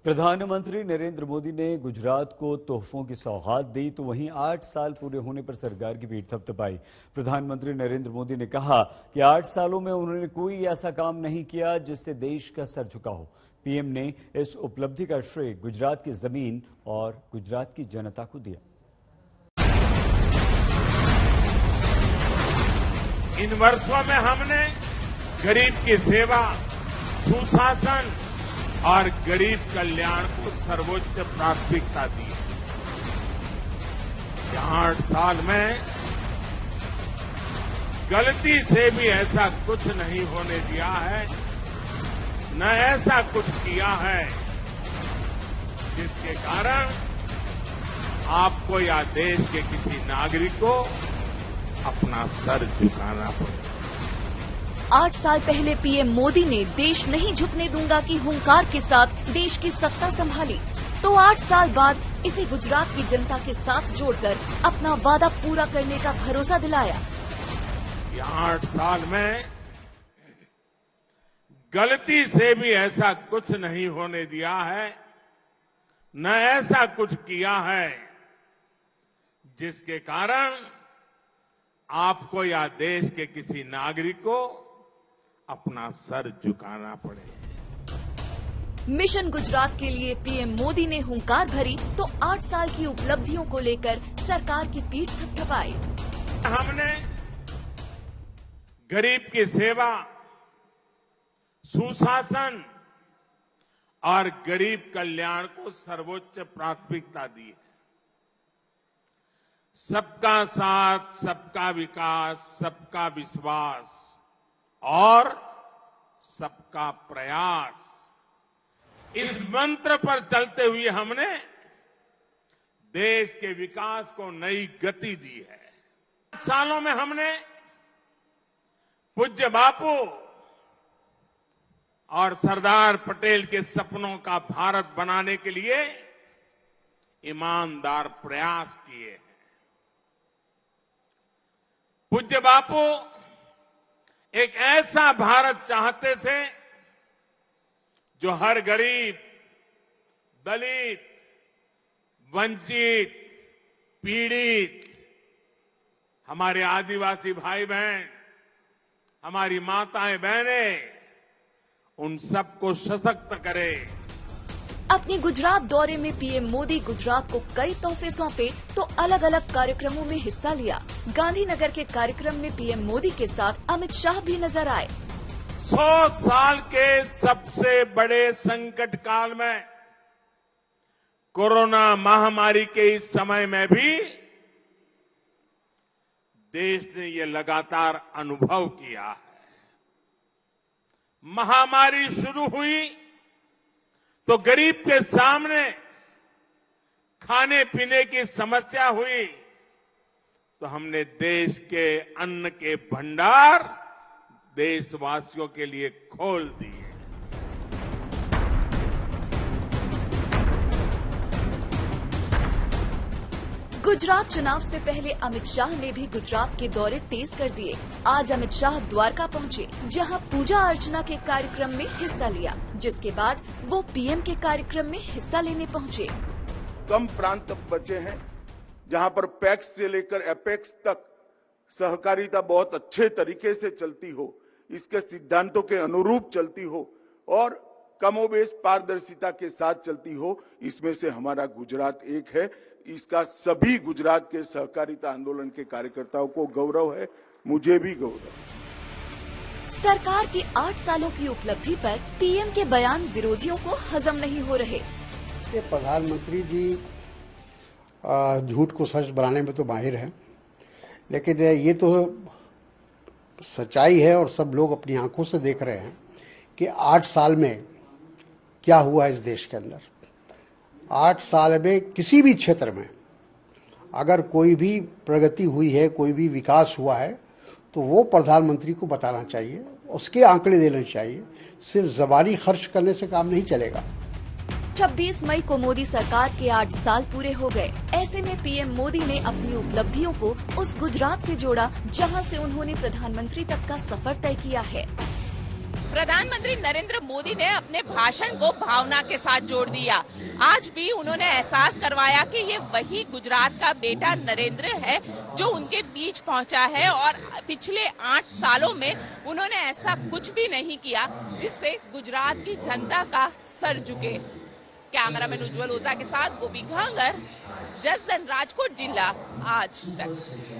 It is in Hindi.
प्रधानमंत्री नरेंद्र मोदी ने गुजरात को तोहफों की सौगात दी तो वहीं 8 साल पूरे होने पर सरकार की पीठ थपथपाई। प्रधानमंत्री नरेंद्र मोदी ने कहा कि 8 सालों में उन्होंने कोई ऐसा काम नहीं किया जिससे देश का सर झुका हो। पीएम ने इस उपलब्धि का श्रेय गुजरात की जमीन और गुजरात की जनता को दिया। इन वर्षों में हमने गरीब की सेवा, सुशासन और गरीब कल्याण को सर्वोच्च प्राथमिकता दी है। 8 साल में गलती से भी ऐसा कुछ नहीं होने दिया है, न ऐसा कुछ किया है जिसके कारण आपको या देश के किसी नागरिक को अपना सर झुकाना पड़े। 8 साल पहले पीएम मोदी ने देश नहीं झुकने दूंगा की हुंकार के साथ देश की सत्ता संभाली, तो 8 साल बाद इसे गुजरात की जनता के साथ जोड़कर अपना वादा पूरा करने का भरोसा दिलाया। 8 साल में गलती से भी ऐसा कुछ नहीं होने दिया है, न ऐसा कुछ किया है जिसके कारण आपको या देश के किसी नागरिक को अपना सर झुकाना पड़े। मिशन गुजरात के लिए पीएम मोदी ने हुंकार भरी तो 8 साल की उपलब्धियों को लेकर सरकार की पीठ थपथपाई। हमने गरीब की सेवा, सुशासन और गरीब कल्याण को सर्वोच्च प्राथमिकता दी है। सबका साथ, सबका विकास, सबका विश्वास और सबका प्रयास, इस मंत्र पर चलते हुए हमने देश के विकास को नई गति दी है। सालों में हमने पूज्य बापू और सरदार पटेल के सपनों का भारत बनाने के लिए ईमानदार प्रयास किए हैं। पूज्य बापू एक ऐसा भारत चाहते थे जो हर गरीब, दलित, वंचित, पीड़ित, हमारे आदिवासी भाई बहन, हमारी माताएं बहनें, उन सबको सशक्त करे। अपने गुजरात दौरे में पीएम मोदी गुजरात को कई तोहफे सौंपे तो अलग अलग कार्यक्रमों में हिस्सा लिया। गांधीनगर के कार्यक्रम में पीएम मोदी के साथ अमित शाह भी नजर आए। 100 साल के सबसे बड़े संकट काल में, कोरोना महामारी के इस समय में भी देश ने ये लगातार अनुभव किया है। महामारी शुरू हुई तो गरीब के सामने खाने पीने की समस्या हुई तो हमने देश के अन्न के भंडार देशवासियों के लिए खोल दिए। गुजरात चुनाव से पहले अमित शाह ने भी गुजरात के दौरे तेज कर दिए। आज अमित शाह द्वारका पहुंचे, जहां पूजा अर्चना के कार्यक्रम में हिस्सा लिया, जिसके बाद वो पीएम के कार्यक्रम में हिस्सा लेने पहुंचे। कम प्रांत बचे हैं जहां पर पैक्स से लेकर एपेक्स तक सहकारिता बहुत अच्छे तरीके से चलती हो, इसके सिद्धांतों के अनुरूप चलती हो और कमोबेश पारदर्शिता के साथ चलती हो, इसमें से हमारा गुजरात एक है। इसका सभी गुजरात के सहकारिता आंदोलन के कार्यकर्ताओं को गौरव है, मुझे भी गौरव है। सरकार की 8 सालों की उपलब्धि पर पीएम के बयान विरोधियों को हजम नहीं हो रहे। ये प्रधानमंत्री जी झूठ को सच बनाने में तो माहिर हैं, लेकिन ये तो सच्चाई है और सब लोग अपनी आंखों से देख रहे हैं कि 8 साल में क्या हुआ इस देश के अंदर। 8 साल में किसी भी क्षेत्र में अगर कोई भी प्रगति हुई है, कोई भी विकास हुआ है, तो वो प्रधानमंत्री को बताना चाहिए, उसके आंकड़े देने चाहिए। सिर्फ ज़बानी खर्च करने से काम नहीं चलेगा। 26 मई को मोदी सरकार के 8 साल पूरे हो गए। ऐसे में पीएम मोदी ने अपनी उपलब्धियों को उस गुजरात से जोड़ा जहां से उन्होंने प्रधानमंत्री तक का सफर तय किया है। प्रधानमंत्री नरेंद्र मोदी ने अपने भाषण को भावना के साथ जोड़ दिया। आज भी उन्होंने एहसास करवाया कि ये वही गुजरात का बेटा नरेंद्र है जो उनके बीच पहुंचा है और पिछले 8 सालों में उन्होंने ऐसा कुछ भी नहीं किया जिससे गुजरात की जनता का सर झुके। कैमरामैन उज्जवल ओझा के साथ गोपी घांगर, जसदन, राजकोट जिला, आज तक।